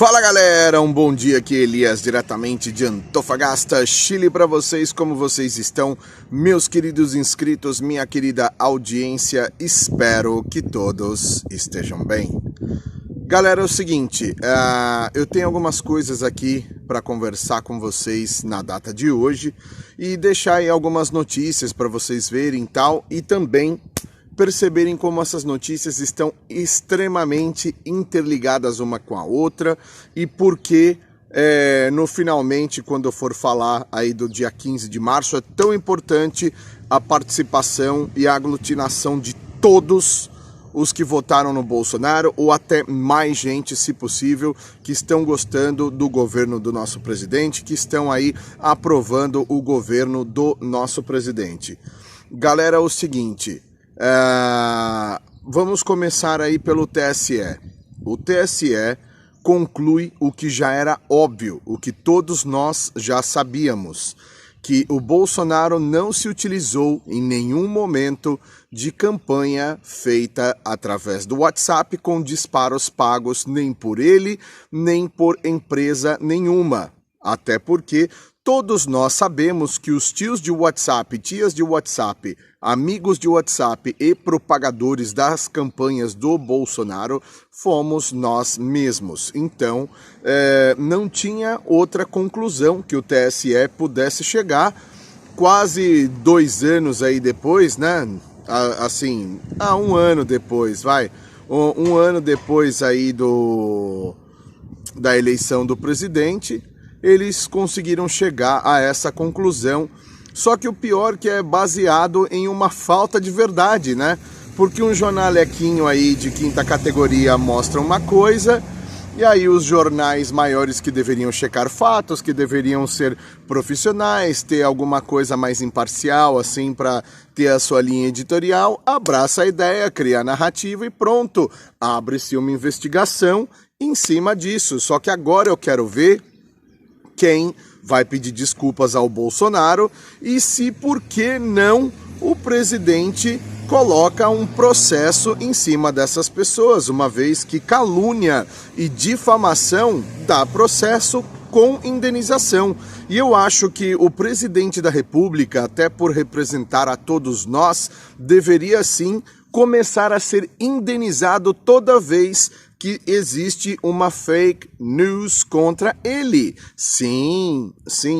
Fala galera, um bom dia aqui, Elias, diretamente de Antofagasta, Chile para vocês. Como vocês estão, meus queridos inscritos, minha querida audiência? Espero que todos estejam bem. Galera, é o seguinte, eu tenho algumas coisas aqui para conversar com vocês na data de hoje e deixar aí algumas notícias para vocês verem e tal, e também perceberem como essas notícias estão extremamente interligadas uma com a outra e porque no finalmente, quando eu for falar aí do dia 15 de março, é tão importante a participação e a aglutinação de todos os que votaram no Bolsonaro, ou até mais gente, se possível, que estão gostando do governo do nosso presidente, que estão aí aprovando o governo do nosso presidente. Galera, é o seguinte, vamos começar aí pelo TSE. O TSE conclui o que já era óbvio, o que todos nós já sabíamos, que o Bolsonaro não se utilizou em nenhum momento de campanha feita através do WhatsApp com disparos pagos nem por ele, nem por empresa nenhuma. Até porque todos nós sabemos que os tios de WhatsApp, tias de WhatsApp, amigos de WhatsApp e propagadores das campanhas do Bolsonaro fomos nós mesmos. Então, não tinha outra conclusão que o TSE pudesse chegar. Quase 2 anos aí depois, né? Assim, um ano depois, um ano depois aí da eleição do presidente, eles conseguiram chegar a essa conclusão. Só que o pior que é baseado em uma falta de verdade, né? Porque um jornalequinho aí de quinta categoria mostra uma coisa, e aí os jornais maiores que deveriam checar fatos, que deveriam ser profissionais, ter alguma coisa mais imparcial, assim, para ter a sua linha editorial, abraça a ideia, cria a narrativa e pronto, abre-se uma investigação em cima disso. Só que agora eu quero ver quem vai pedir desculpas ao Bolsonaro e se, por que não, o presidente coloca um processo em cima dessas pessoas, uma vez que calúnia e difamação dá processo com indenização. E eu acho que o presidente da República, até por representar a todos nós, deveria sim começar a ser indenizado toda vez que existe uma fake news contra ele. Sim,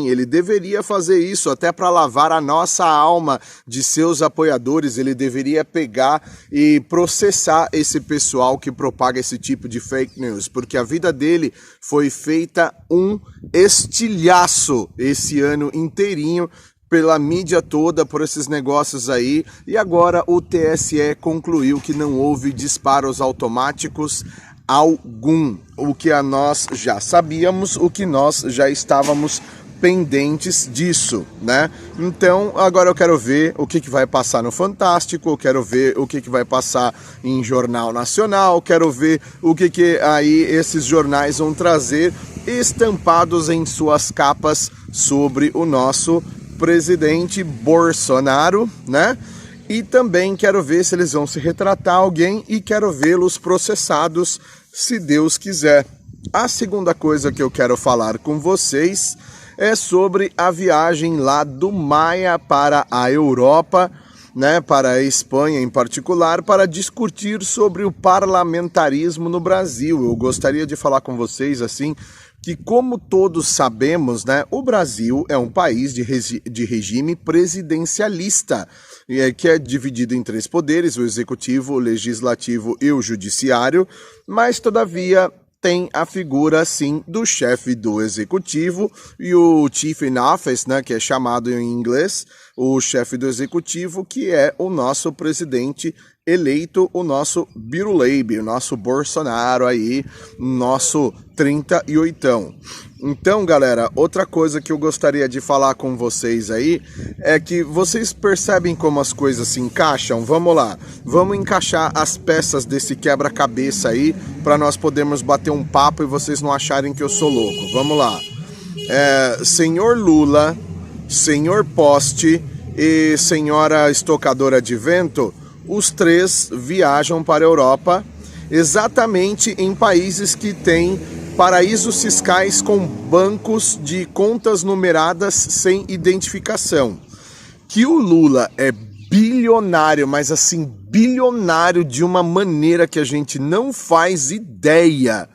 ele deveria fazer isso, até para lavar a nossa alma de seus apoiadores. Ele deveria pegar e processar esse pessoal que propaga esse tipo de fake news, porque a vida dele foi feita um estilhaço esse ano inteirinho, pela mídia toda, por esses negócios aí, e agora o TSE concluiu que não houve disparos automáticos algum, o que nós já sabíamos, o que nós já estávamos pendentes disso, né? Então, agora eu quero ver o que vai passar no Fantástico, eu quero ver o que vai passar em Jornal Nacional, quero ver o que aí esses jornais vão trazer estampados em suas capas sobre o nosso presidente Bolsonaro, né? E também quero ver se eles vão se retratar alguém e quero vê-los processados, se Deus quiser. A segunda coisa que eu quero falar com vocês é sobre a viagem lá do Maia para a Europa, né, para a Espanha em particular, para discutir sobre o parlamentarismo no Brasil. Eu gostaria de falar com vocês assim, que como todos sabemos, né, o Brasil é um país de regime presidencialista, que é dividido em 3 poderes, o executivo, o legislativo e o judiciário, mas todavia tem a figura, sim, do chefe do executivo e o chief in office, né, que é chamado em inglês, o chefe do executivo, que é o nosso presidente eleito, o nosso Biruleibe, o nosso Bolsonaro aí, nosso 38ão. Então, galera, outra coisa que eu gostaria de falar com vocês aí é que vocês percebem como as coisas se encaixam? Vamos lá, vamos encaixar as peças desse quebra-cabeça aí para nós podermos bater um papo e vocês não acharem que eu sou louco. Vamos lá. Senhor Lula, senhor Poste e senhora estocadora de vento, os 3 viajam para a Europa exatamente em países que têm paraísos fiscais com bancos de contas numeradas sem identificação. Que o Lula é bilionário, mas assim, bilionário de uma maneira que a gente não faz ideia.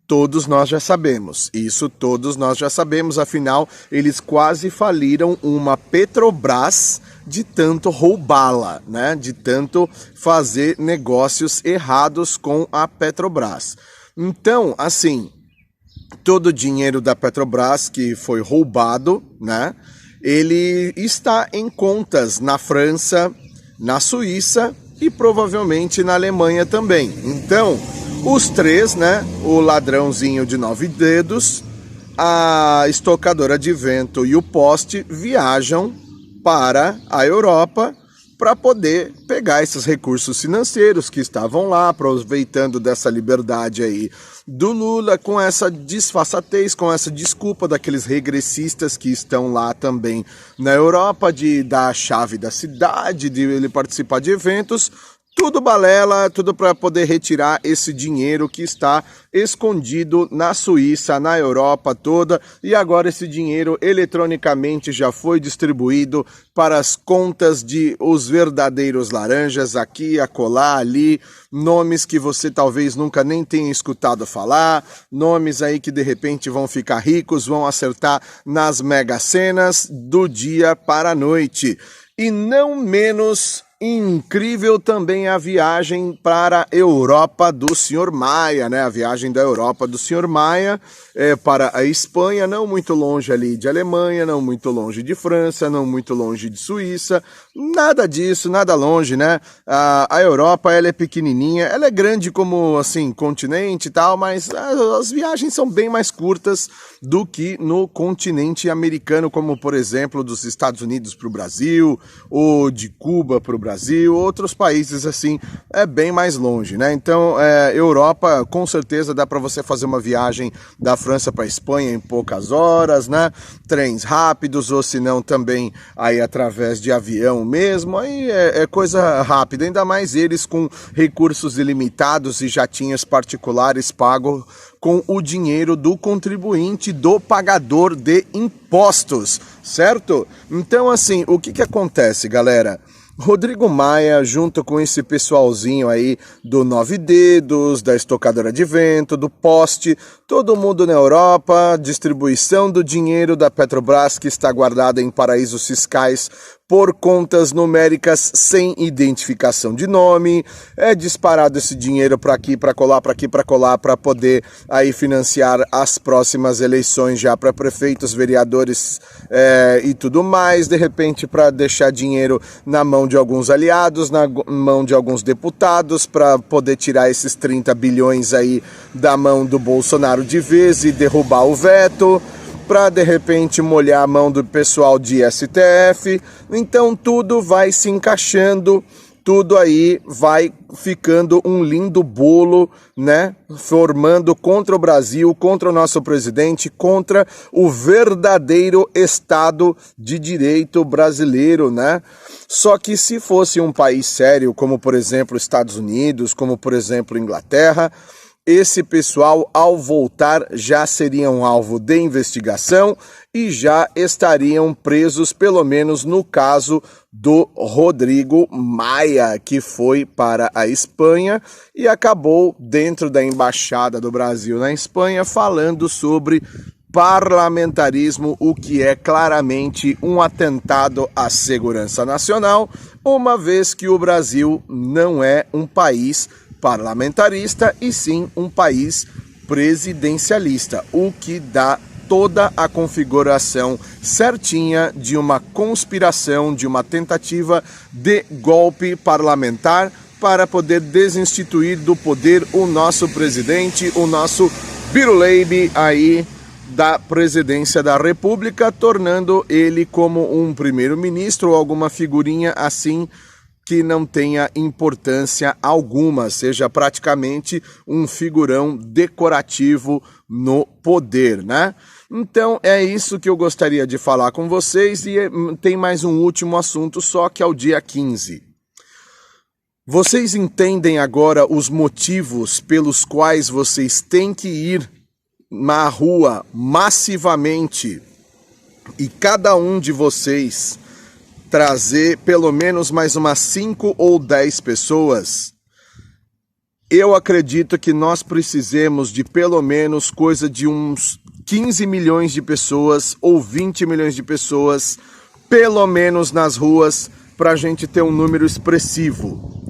Todos nós já sabemos, isso todos nós já sabemos, afinal, eles quase faliram uma Petrobras de tanto roubá-la, né? De tanto fazer negócios errados com a Petrobras. Então, assim, todo o dinheiro da Petrobras que foi roubado, né? Ele está em contas na França, na Suíça e provavelmente na Alemanha também. Então, os três, né? O ladrãozinho de 9 dedos, a estocadora de vento e o poste viajam para a Europa para poder pegar esses recursos financeiros que estavam lá, aproveitando dessa liberdade aí do Lula, com essa disfarçatez, com essa desculpa daqueles regressistas que estão lá também na Europa, de dar a chave da cidade, de ele participar de eventos. Tudo balela, tudo para poder retirar esse dinheiro que está escondido na Suíça, na Europa toda, e agora esse dinheiro eletronicamente já foi distribuído para as contas de os verdadeiros laranjas, aqui, acolá, ali, nomes que você talvez nunca nem tenha escutado falar, nomes aí que de repente vão ficar ricos, vão acertar nas mega-senas do dia para a noite. E não menos incrível também a viagem para a Europa do Sr. Maia, né? A viagem da Europa do Sr. Maia para a Espanha, não muito longe ali de Alemanha, não muito longe de França, não muito longe de Suíça, nada disso, nada longe, né? A Europa, ela é pequenininha, ela é grande como, assim, continente e tal, mas as viagens são bem mais curtas do que no continente americano, como, por exemplo, dos Estados Unidos para o Brasil, ou de Cuba para o Brasil, outros países assim, é bem mais longe, né? Então, Europa, com certeza dá para você fazer uma viagem da França para a Espanha em poucas horas, né? Trens rápidos, ou se não também aí através de avião mesmo, aí é coisa rápida, ainda mais eles com recursos ilimitados e jatinhos particulares pagos com o dinheiro do contribuinte, do pagador de impostos, certo? Então, assim, o que acontece, galera? Rodrigo Maia, junto com esse pessoalzinho aí do 9 Dedos, da estocadora de vento, do poste, todo mundo na Europa, distribuição do dinheiro da Petrobras que está guardada em paraísos fiscais por contas numéricas sem identificação de nome, é disparado esse dinheiro para aqui, para colar, para aqui, para colar, para poder aí financiar as próximas eleições já para prefeitos, vereadores e tudo mais, de repente para deixar dinheiro na mão de alguns aliados, na mão de alguns deputados, para poder tirar esses 30 bilhões aí da mão do Bolsonaro de vez e derrubar o veto, para de repente molhar a mão do pessoal de STF. Então tudo vai se encaixando, tudo aí vai ficando um lindo bolo, né? Formando contra o Brasil, contra o nosso presidente, contra o verdadeiro Estado de Direito brasileiro, né? Só que se fosse um país sério, como por exemplo Estados Unidos, como por exemplo Inglaterra, esse pessoal, ao voltar, já seriam alvo de investigação e já estariam presos, pelo menos no caso do Rodrigo Maia, que foi para a Espanha e acabou dentro da Embaixada do Brasil na Espanha falando sobre parlamentarismo, o que é claramente um atentado à segurança nacional, uma vez que o Brasil não é um país parlamentarista e sim um país presidencialista, o que dá toda a configuração certinha de uma conspiração, de uma tentativa de golpe parlamentar para poder desinstituir do poder o nosso presidente, o nosso Biruleibe aí da presidência da República, tornando ele como um primeiro-ministro ou alguma figurinha assim que não tenha importância alguma, seja praticamente um figurão decorativo no poder, né? Então é isso que eu gostaria de falar com vocês e tem mais um último assunto, só que é o dia 15. Vocês entendem agora os motivos pelos quais vocês têm que ir na rua massivamente e cada um de vocês trazer pelo menos mais umas 5 ou 10 pessoas, eu acredito que nós precisemos de pelo menos coisa de uns 15 milhões de pessoas ou 20 milhões de pessoas, pelo menos nas ruas, para a gente ter um número expressivo.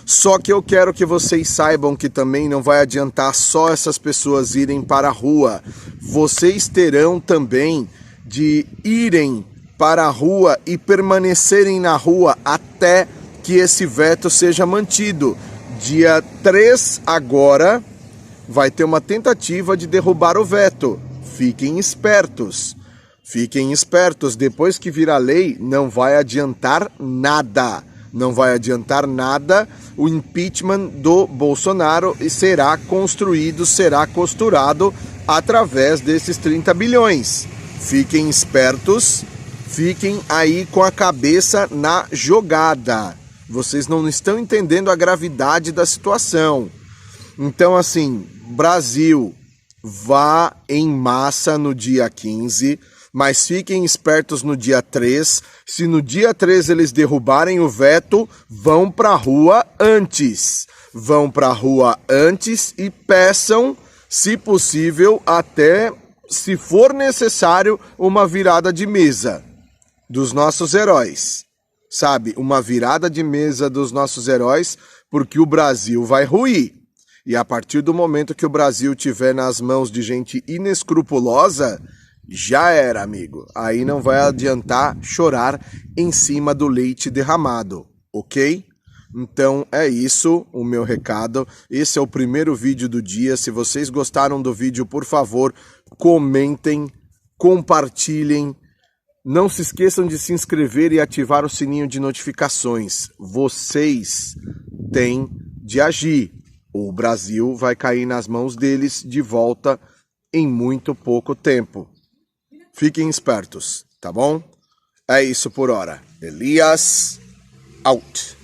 Só que eu quero que vocês saibam que também não vai adiantar só essas pessoas irem para a rua. Vocês terão também de irem para a rua e permanecerem na rua até que esse veto seja mantido. Dia 3 agora vai ter uma tentativa de derrubar o veto. Fiquem espertos. Fiquem espertos. Depois que virar lei, não vai adiantar nada. Não vai adiantar nada. O impeachment do Bolsonaro será construído, será costurado através desses 30 bilhões. Fiquem espertos. Fiquem aí com a cabeça na jogada. Vocês não estão entendendo a gravidade da situação. Então, assim, Brasil, vá em massa no dia 15, mas fiquem espertos no dia 3. Se no dia 3 eles derrubarem o veto, vão para a rua antes. Vão para a rua antes e peçam, se possível, até, se for necessário, uma virada de mesa dos nossos heróis, sabe? Uma virada de mesa dos nossos heróis, porque o Brasil vai ruir. E a partir do momento que o Brasil tiver nas mãos de gente inescrupulosa, já era, amigo. Aí não vai adiantar chorar em cima do leite derramado, ok? Então é isso, o meu recado. Esse é o primeiro vídeo do dia. Se vocês gostaram do vídeo, por favor, comentem, compartilhem. Não se esqueçam de se inscrever e ativar o sininho de notificações. Vocês têm de agir. O Brasil vai cair nas mãos deles de volta em muito pouco tempo. Fiquem espertos, tá bom? É isso por hora. Elias, out.